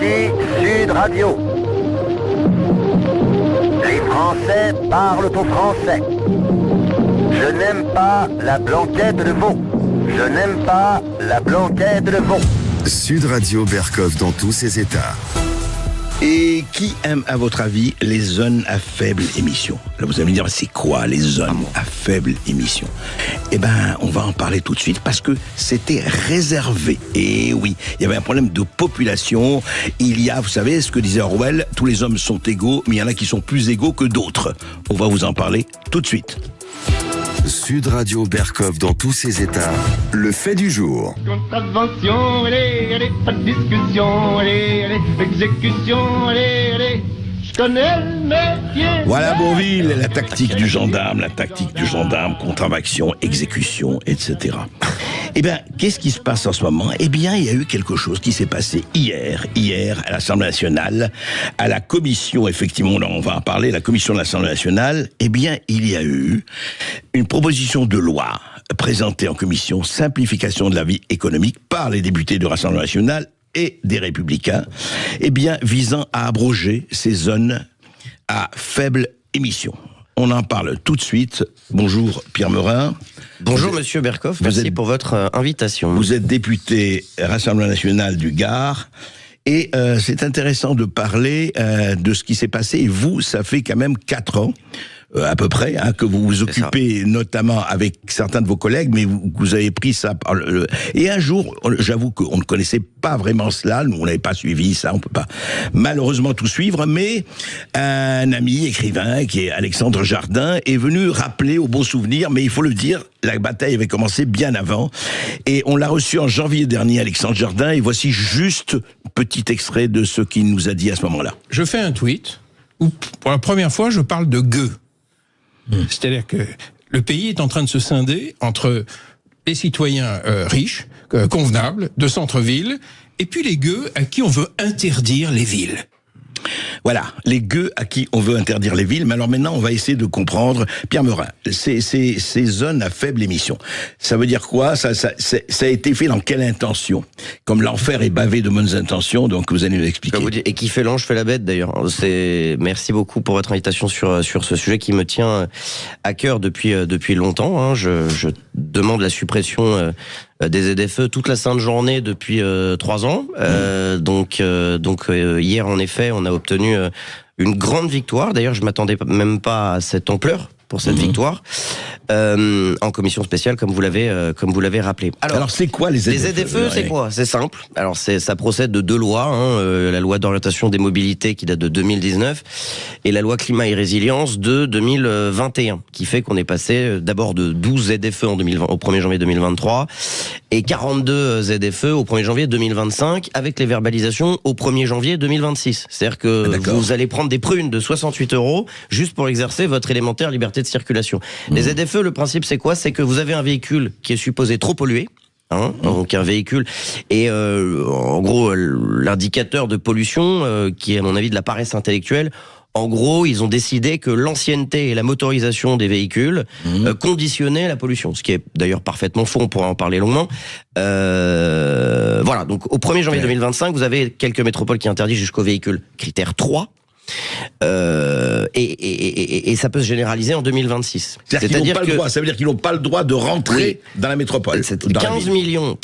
Ici Sud Radio. Les Français parlent au français. Je n'aime pas la blanquette de veau. Je n'aime pas la blanquette de veau. Sud Radio Berkov dans tous ses états. Et qui aime, à votre avis, les zones à faible émission? Là, vous allez me dire, c'est quoi les zones à faible émission? Eh ben, on va en parler tout de suite parce que c'était réservé. Et oui, il y avait un problème de population. Il y a, vous savez, ce que disait Orwell, tous les hommes sont égaux, mais il y en a qui sont plus égaux que d'autres. On va vous en parler tout de suite. Sud Radio Berkov dans tous ses états, le fait du jour. Contravention, allez, pas de discussion, allez, exécution, allez, je connais le métier. Voilà Bourvil, la tactique du gendarme, contravention, exécution, etc. Eh bien, qu'est-ce qui se passe en ce moment? Eh bien, il y a eu quelque chose qui s'est passé hier à l'Assemblée nationale, à la commission, effectivement, là on va en parler, la commission de l'Assemblée nationale. Eh bien, il y a eu une proposition de loi présentée en commission, simplification de la vie économique par les députés du Rassemblement national et des Républicains, eh bien, visant à abroger ces zones à faible émission. On en parle tout de suite. Bonjour Pierre Meurin. Bonjour Monsieur Berkov, merci pour votre invitation. Vous êtes député Rassemblement national du Gard. Et c'est intéressant de parler de ce qui s'est passé. Et vous, ça fait quand même 4 ans, à peu près, que vous vous occupez, notamment avec certains de vos collègues, mais vous avez pris ça par Et un jour, j'avoue qu'on ne connaissait pas vraiment cela, nous on n'avait pas suivi ça, on peut pas malheureusement tout suivre, mais un ami écrivain, qui est Alexandre Jardin, est venu rappeler au bon souvenir, mais il faut le dire, la bataille avait commencé bien avant, et on l'a reçu en janvier dernier, Alexandre Jardin, et voici juste un petit extrait de ce qu'il nous a dit à ce moment-là. Je fais un tweet où, pour la première fois, je parle de gueux. C'est-à-dire que le pays est en train de se scinder entre les citoyens riches, convenables, de centre-ville, et puis les gueux à qui on veut interdire les villes. Voilà, les gueux à qui on veut interdire les villes. Mais alors maintenant, on va essayer de comprendre. Pierre Meurin, ces zones à faible émission, ça veut dire quoi? Ça a été fait dans quelle intention? Comme l'enfer est bavé de bonnes intentions, donc vous allez nous expliquer. Et qui fait l'ange fait la bête d'ailleurs. Merci beaucoup pour votre invitation sur ce sujet qui me tient à cœur depuis longtemps. Je demande la suppression des ZFE toute la sainte journée depuis 3 ans. Donc hier, en effet, on a obtenu une grande victoire. D'ailleurs, je m'attendais même pas à cette ampleur pour cette victoire en commission spéciale, comme vous l'avez rappelé. Alors c'est quoi les ZFE? Les ZFE, c'est quoi? C'est simple. Alors ça procède de 2 lois, la loi d'orientation des mobilités qui date de 2019 et la loi climat et résilience de 2021, qui fait qu'on est passé d'abord de 12 ZFE au 1er janvier 2023 et 42 ZFE au 1er janvier 2025 avec les verbalisations au 1er janvier 2026. C'est-à-dire que vous allez prendre des prunes de 68 € juste pour exercer votre élémentaire liberté de circulation. Les ZFE, le principe c'est quoi? C'est que vous avez un véhicule qui est supposé trop polluer, donc un véhicule, et en gros l'indicateur de pollution, qui est à mon avis de la paresse intellectuelle, en gros ils ont décidé que l'ancienneté et la motorisation des véhicules conditionnaient la pollution, ce qui est d'ailleurs parfaitement faux, on pourra en parler longuement. Voilà, donc au 1er janvier 2025, vous avez quelques métropoles qui interdisent jusqu'au véhicule critère 3. Et ça peut se généraliser en 2026. C'est-à-dire que ça veut dire qu'ils n'ont pas le droit de rentrer dans la métropole. 13 millions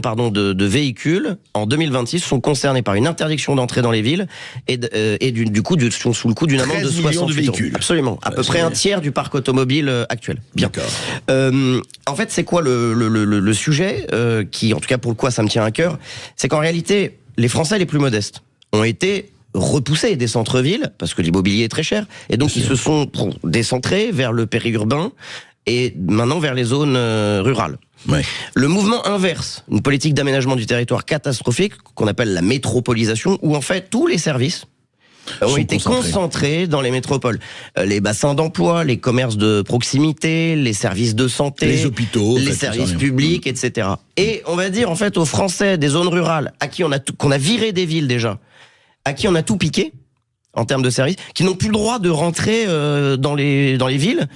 de véhicules en 2026 sont concernés par une interdiction d'entrée dans les villes et du coup sont sous le coup d'une amende de 68 véhicules. Absolument, à peu près un tiers du parc automobile actuel. Bien. En fait, c'est quoi le sujet qui, en tout cas pour le coup, ça me tient à cœur, c'est qu'en réalité, les Français les plus modestes ont été repoussés des centres-villes, parce que l'immobilier est très cher, et donc ils se sont décentrés vers le périurbain, et maintenant vers les zones rurales. Ouais. Le mouvement inverse, une politique d'aménagement du territoire catastrophique, qu'on appelle la métropolisation, où en fait tous les services ont été concentrés dans les métropoles. Les bassins d'emploi, les commerces de proximité, les services de santé, les hôpitaux, les services publics, etc. Et on va dire en fait aux Français des zones rurales, à qui qu'on a viré des villes déjà, à qui on a tout piqué, en termes de services, qui n'ont plus le droit de rentrer dans les villes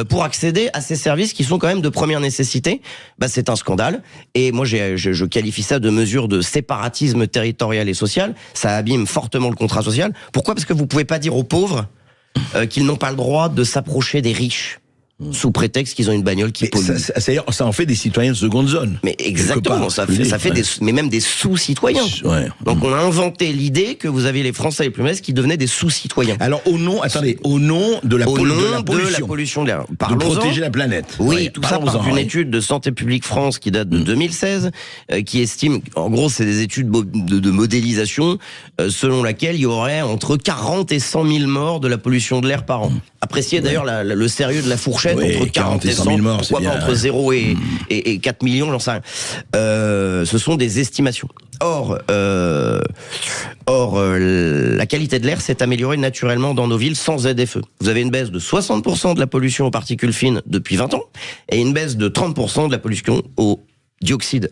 pour accéder à ces services qui sont quand même de première nécessité. Bah, c'est un scandale. Et moi, je qualifie ça de mesure de séparatisme territorial et social. Ça abîme fortement le contrat social. Pourquoi ? Parce que vous pouvez pas dire aux pauvres qu'ils n'ont pas le droit de s'approcher des riches. Sous prétexte qu'ils ont une bagnole qui pollue. Ça en fait des citoyens de seconde zone. Mais exactement, ça fait mais même des sous-citoyens. Ouais. Donc on a inventé l'idée que vous avez les Français les plus modestes qui devenaient des sous-citoyens. Alors au nom de la pollution de l'air. De protéger la planète. Oui, ouais, tout ça part d'une étude de Santé publique France qui date de 2016, qui estime, en gros c'est des études de modélisation, selon laquelle il y aurait entre 40 et 100 000 morts de la pollution de l'air par an. Appréciez d'ailleurs le sérieux de la fourchette, entre 40 et 100 000 morts, pourquoi pas entre 0 et 4 millions, j'en sais rien. Ce sont des estimations. Or, la qualité de l'air s'est améliorée naturellement dans nos villes sans ZFE. Vous avez une baisse de 60% de la pollution aux particules fines depuis 20 ans, et une baisse de 30% de la pollution au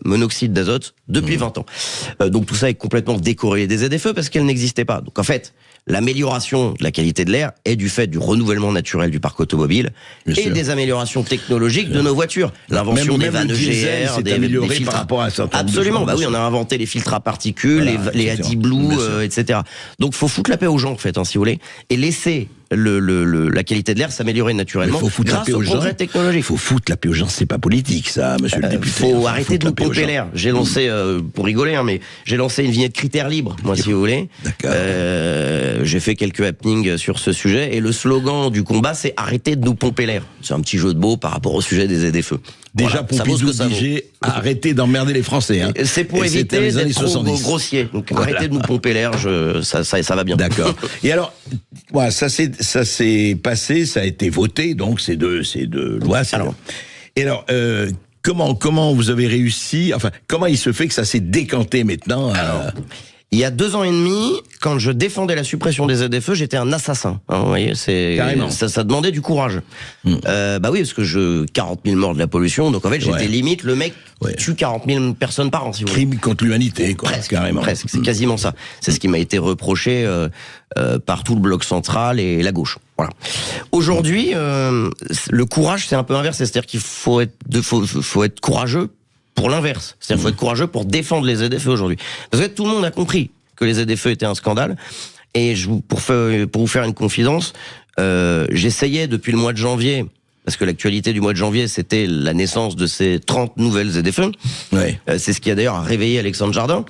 monoxyde d'azote depuis 20 ans. Donc tout ça est complètement décorrélé des ZFE parce qu'elles n'existaient pas. Donc en fait, l'amélioration de la qualité de l'air est du fait du renouvellement naturel du parc automobile et des améliorations technologiques de nos voitures. L'invention des vannes EGR, des filtres par rapport à un certain nombre absolument. Bah oui, on a inventé les filtres à particules, les AdBlue, etc. Donc faut foutre la paix aux gens en fait, si vous voulez, et laisser la qualité de l'air s'améliorer naturellement grâce au progrès technologique. Il faut foutre la paix aux gens, c'est pas politique ça, monsieur le député. Faut arrêter de nous pomper l'air. J'ai lancé, pour rigoler, mais j'ai lancé une vignette critères libres, moi si vous voulez. D'accord. J'ai fait quelques happenings sur ce sujet, et le slogan du combat, c'est arrêter de nous pomper l'air. C'est un petit jeu de mots par rapport au sujet des ZFE. Déjà, Pompidou disait arrêtez d'emmerder les Français. Hein. C'est pour éviter d'être trop grossier. Donc arrêtez de nous pomper l'air, ça va bien. D'accord. Et alors, voilà, ça s'est passé, ça a été voté, donc ces deux lois. Et alors, comment vous avez réussi, enfin, comment il se fait que ça s'est décanté maintenant il y a 2 ans et demi, quand je défendais la suppression des ZFE, j'étais un assassin. Hein, vous voyez, ça demandait du courage. Bah oui, parce que 40 000 morts de la pollution, donc en fait j'étais limite le mec qui tue 40 000 personnes par an, si vous voulez. Crime contre l'humanité, quoi. Presque, c'est quasiment ça. C'est ce qui m'a été reproché par tout le bloc central et la gauche. Voilà. Aujourd'hui, le courage, c'est un peu inversé, c'est-à-dire qu'il faut être courageux pour l'inverse. C'est-à-dire qu'il faut être courageux pour défendre les ZFE aujourd'hui. Parce que tout le monde a compris que les ZFE étaient un scandale. Et pour vous faire une confidence, j'essayais depuis le mois de janvier, parce que l'actualité du mois de janvier, c'était la naissance de ces 30 nouvelles ZFE. Ouais. C'est ce qui a d'ailleurs réveillé Alexandre Jardin.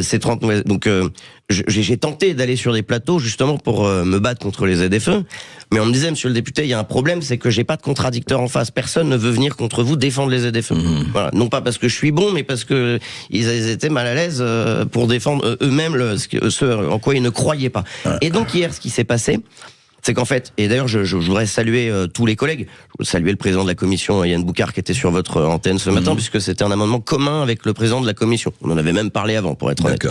Ces 30 nouvelles. Donc, j'ai tenté d'aller sur des plateaux justement pour me battre contre les ZFE. Mais on me disait, monsieur le député, il y a un problème, c'est que j'ai pas de contradicteur en face. Personne ne veut venir contre vous défendre les ZFE. Voilà. Non pas parce que je suis bon, mais parce que ils étaient mal à l'aise pour défendre eux-mêmes ce en quoi ils ne croyaient pas. Et donc hier, ce qui s'est passé, c'est qu'en fait, et d'ailleurs je voudrais saluer tous les collègues, je voudrais saluer le président de la commission, Yann Boucard, qui était sur votre antenne ce matin, puisque c'était un amendement commun avec le président de la commission. On en avait même parlé avant, pour être honnête.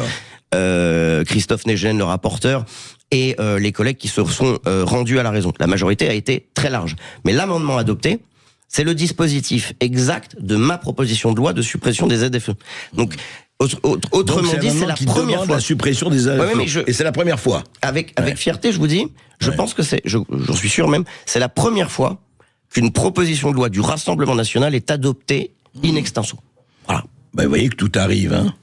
Christophe Négène, le rapporteur, et les collègues qui se sont rendus à la raison. La majorité a été très large. Mais l'amendement adopté, c'est le dispositif exact de ma proposition de loi de suppression des ZFE. Donc, autrement dit, c'est la première fois. La suppression des ZFE. Et c'est la première fois. Avec fierté, je vous dis, je pense que j'en suis sûr même, c'est la première fois qu'une proposition de loi du Rassemblement national est adoptée in extenso. Voilà. Bah, vous voyez que tout arrive, hein.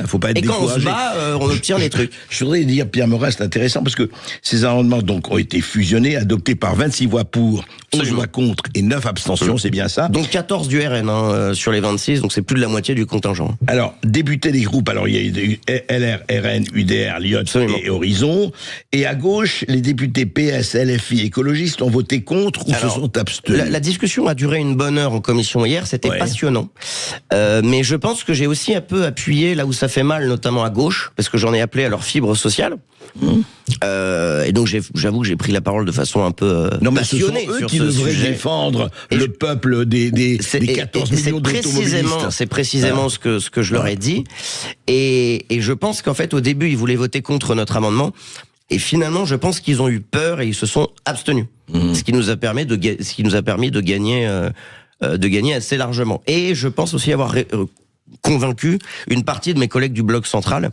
Faut pas être découragé. Et quand on se bat, on obtient les trucs. Je voudrais dire, Pierre Morin, c'est intéressant parce que ces amendements donc ont été fusionnés, adoptés par 26 voix pour, 11 voix contre et 9 abstentions, c'est bien ça. Donc 14 du RN sur les 26, donc c'est plus de la moitié du contingent. Alors, députés des groupes, alors il y a eu LR, RN, UDR, Lyot et Horizon, et à gauche, les députés PS, LFI, écologistes ont voté contre ou se sont abstenus. La discussion a duré une bonne heure en commission hier, c'était passionnant. Mais je pense que j'ai aussi un peu appuyé là où ça fait mal, notamment à gauche, parce que j'en ai appelé à leur fibre sociale. Et donc j'avoue que j'ai pris la parole de façon un peu passionnée sur ce sujet. Qui devraient défendre le peuple des 14 millions d'automobilistes. C'est précisément ce que je leur ai dit. Et je pense qu'en fait, au début, ils voulaient voter contre notre amendement. Et finalement, je pense qu'ils ont eu peur et ils se sont abstenus. Ce qui nous a permis de gagner assez largement. Et je pense aussi avoir convaincu une partie de mes collègues du bloc central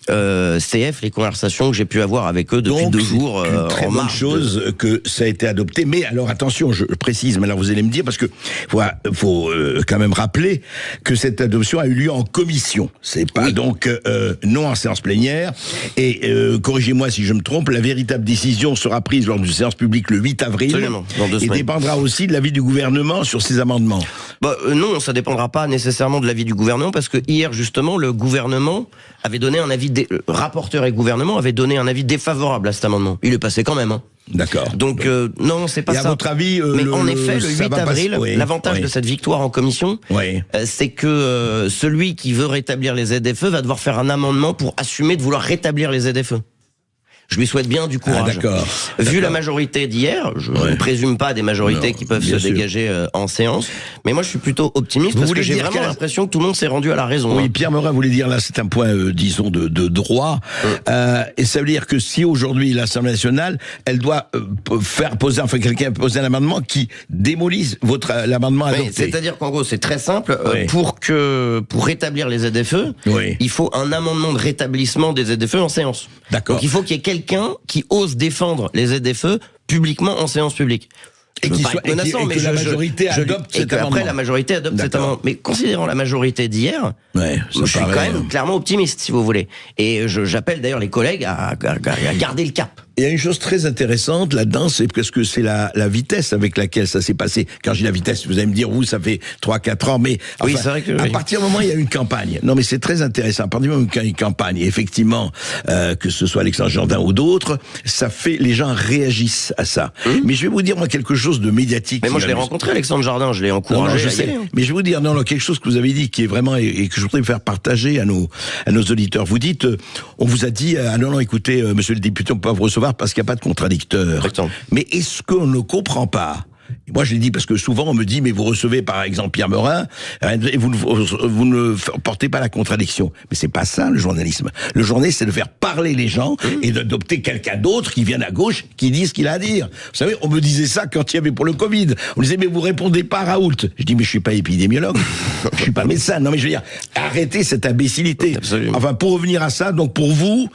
CF les conversations que j'ai pu avoir avec eux depuis Donc, 2 jours c'est une très en bonne mars. chose que ça a été adopté. Mais alors attention, je précise, maintenant vous allez me dire, parce que faut quand même rappeler que cette adoption a eu lieu en commission. C'est pas donc non en séance plénière. Et corrigez-moi si je me trompe, la véritable décision sera prise lors d'une séance publique le 8 avril. Absolument, dans 2 et semaines. dépendra aussi de l'avis du gouvernement sur ces amendements. Non, ça dépendra pas nécessairement de l'avis du gouvernement, parce que hier, justement, le gouvernement avait donné un avis, rapporteur et gouvernement avaient donné un avis défavorable à cet amendement. Il est passé quand même, hein. D'accord. Donc, non, c'est pas et ça. à votre avis, mais en effet, le 8 avril, l'avantage de cette victoire en commission, c'est que celui qui veut rétablir les ZFE va devoir faire un amendement pour assumer de vouloir rétablir les ZFE. Je lui souhaite bien du courage. Vu la majorité d'hier, je ne présume pas des majorités qui peuvent se dégager en séance, mais moi je suis plutôt optimiste parce que j'ai vraiment l'impression que tout le monde s'est rendu à la raison. Oui, Pierre Morin voulait dire là, c'est un point, disons, de droit, et ça veut dire que si aujourd'hui l'Assemblée nationale, elle doit faire poser, enfin quelqu'un poser un amendement qui démolisse l'amendement adopté. C'est-à-dire qu'en gros, c'est très simple, pour rétablir les ZFE, il faut un amendement de rétablissement des ZFE en séance. D'accord. Donc il faut qu'il y ait quelqu'un qui ose défendre les ZFE publiquement en séance publique. Et que la majorité adopte cet amendement. Après, la majorité adopte cet amendement. Mais considérant la majorité d'hier, je suis quand même clairement optimiste, si vous voulez. Et j'appelle d'ailleurs les collègues à garder le cap. Il y a une chose très intéressante là-dedans, c'est parce que c'est la vitesse avec laquelle ça s'est passé. Quand je dis la vitesse, vous allez me dire, ça fait 3-4 ans, mais enfin, oui, c'est vrai que à partir du moment où il y a une campagne. Non, mais c'est très intéressant. À partir du moment où il y a une campagne, et effectivement, que ce soit Alexandre Jardin ou d'autres, ça fait, les gens réagissent à ça. Mais je vais vous dire, moi, quelque chose de médiatique. Mais moi, je l'ai rencontré, Alexandre Jardin, je l'ai encouragé. Je sais. Mais je vais vous dire, quelque chose que vous avez dit qui est vraiment, et que je voudrais faire partager à nos auditeurs. Vous dites, on vous a dit, non, écoutez, monsieur le député, on peut pas vous recevoir parce qu'il n'y a pas de contradicteur. Mais est-ce qu'on ne comprend pas? Moi, je l'ai dit parce que souvent on me dit, mais vous recevez par exemple Pierre Morin et vous ne portez pas la contradiction. Mais c'est pas ça le journalisme. Le journalisme, c'est de faire parler les gens et d'adopter quelqu'un d'autre qui vient à gauche, qui dit ce qu'il a à dire. Vous savez, on me disait ça quand il y avait pour le Covid. On disait, mais vous répondez pas à Raoult. Je dis, mais je suis pas épidémiologue, je suis pas médecin. Non, mais je veux dire, arrêtez cette imbécilité. Absolument. Enfin, pour revenir à ça, donc pour vous,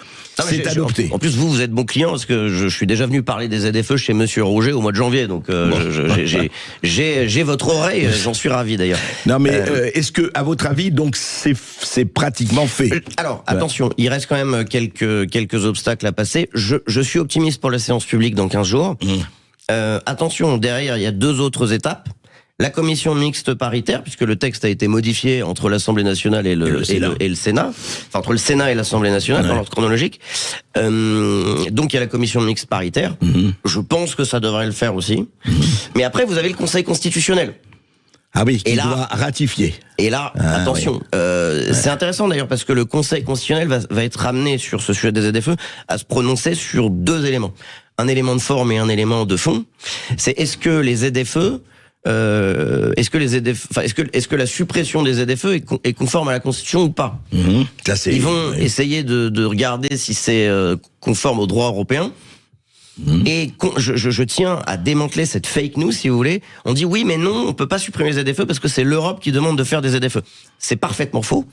c'est adopté. En plus, vous êtes bon client parce que je suis déjà venu parler des ZFE chez Monsieur Rouget au mois de janvier, donc j'ai votre oreille, j'en suis ravi d'ailleurs. Non, mais est-ce que, à votre avis, donc c'est pratiquement fait? Alors attention, il reste quand même quelques obstacles à passer. Je suis optimiste pour la séance publique dans 15 jours. Attention, derrière, il y a 2 autres étapes. La commission mixte paritaire, puisque le texte a été modifié entre l'Assemblée nationale et le Sénat, enfin entre le Sénat et l'Assemblée nationale dans l'ordre chronologique. Donc il y a la commission mixte paritaire. Je pense que ça devrait le faire aussi. Mais après, vous avez le Conseil constitutionnel. Ah oui, qui doit ratifier. Et là, attention, c'est intéressant d'ailleurs parce que le Conseil constitutionnel va être amené sur ce sujet des ZFE à se prononcer sur 2 éléments. Un élément de forme et un élément de fond. C'est est-ce que les ZFE est-ce que la suppression des ZFE est conforme à la Constitution ou pas? Ils vont essayer de regarder si c'est conforme au droit européen. Et je tiens à démanteler cette fake news, si vous voulez. On dit oui, mais non, on peut pas supprimer les ZFE parce que c'est l'Europe qui demande de faire des ZFE. C'est parfaitement faux.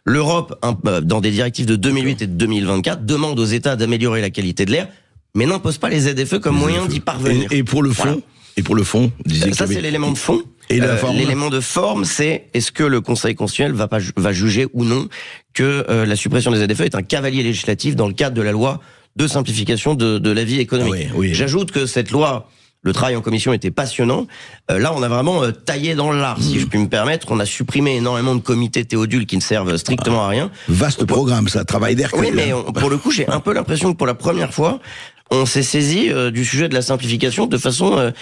L'Europe, dans des directives de 2008 et de 2024, demande aux États d'améliorer la qualité de l'air, mais n'impose pas les ZFE comme moyen d'y parvenir. Et pour le fond, Et pour le fond, ça c'est l'élément de fond. Et l'élément de forme, c'est est-ce que le Conseil constitutionnel va juger ou non que la suppression des ZFE est un cavalier législatif dans le cadre de la loi de simplification de la vie économique. J'ajoute que cette loi, le travail en commission était passionnant. Là, on a vraiment taillé dans l'art, si je puis me permettre. On a supprimé énormément de comités théodules qui ne servent strictement à rien. Vaste programme, ça, travail d'Hercule. Oui, mais pour le coup, j'ai un peu l'impression que pour la première fois, on s'est saisi du sujet de la simplification de façon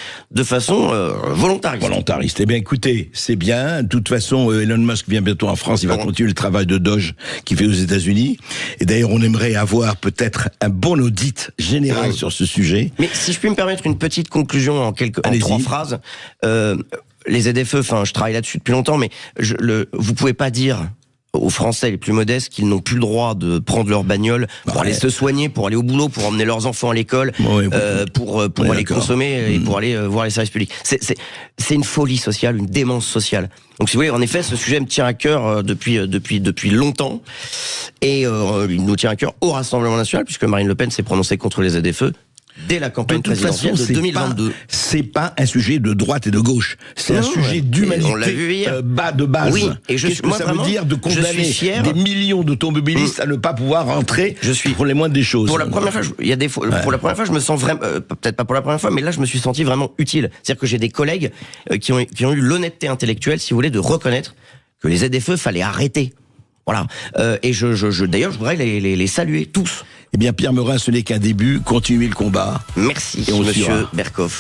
volontariste. Volontariste. Eh bien, écoutez, c'est bien. De toute façon, Elon Musk vient bientôt en France. Il va continuer le travail de Doge qu'il fait aux États-Unis. Et d'ailleurs, on aimerait avoir peut-être un bon audit général sur ce sujet. Mais si je puis me permettre une petite conclusion en 3 phrases. Les ZFE, enfin, je travaille là-dessus depuis longtemps, mais vous pouvez pas dire aux Français les plus modestes qu'ils n'ont plus le droit de prendre leur bagnole pour aller se soigner, pour aller au boulot, pour emmener leurs enfants à l'école, pour aller consommer et pour aller voir les services publics. C'est une folie sociale, une démence sociale. Donc si vous voulez, en effet, ce sujet me tient à cœur depuis longtemps, et il nous tient à cœur au Rassemblement national, puisque Marine Le Pen s'est prononcée contre les ZFE dès la campagne présidentielle de 2022. C'est pas un sujet de droite et de gauche, c'est un sujet d'humanité bas de base. Oui, et qu'est-ce que ça veut dire de condamner des millions d'automobilistes à ne pas pouvoir rentrer pour les moindres des choses? Pour la première fois, pour la première fois, je me sens vraiment, peut-être pas pour la première fois, mais là, je me suis senti vraiment utile. C'est-à-dire que j'ai des collègues qui ont eu l'honnêteté intellectuelle, si vous voulez, de reconnaître que les ZFE fallait arrêter. Voilà. Et d'ailleurs, je voudrais les saluer tous. Eh bien, Pierre Meurin, ce n'est qu'un début. Continuez le combat. Merci, monsieur Berkoff.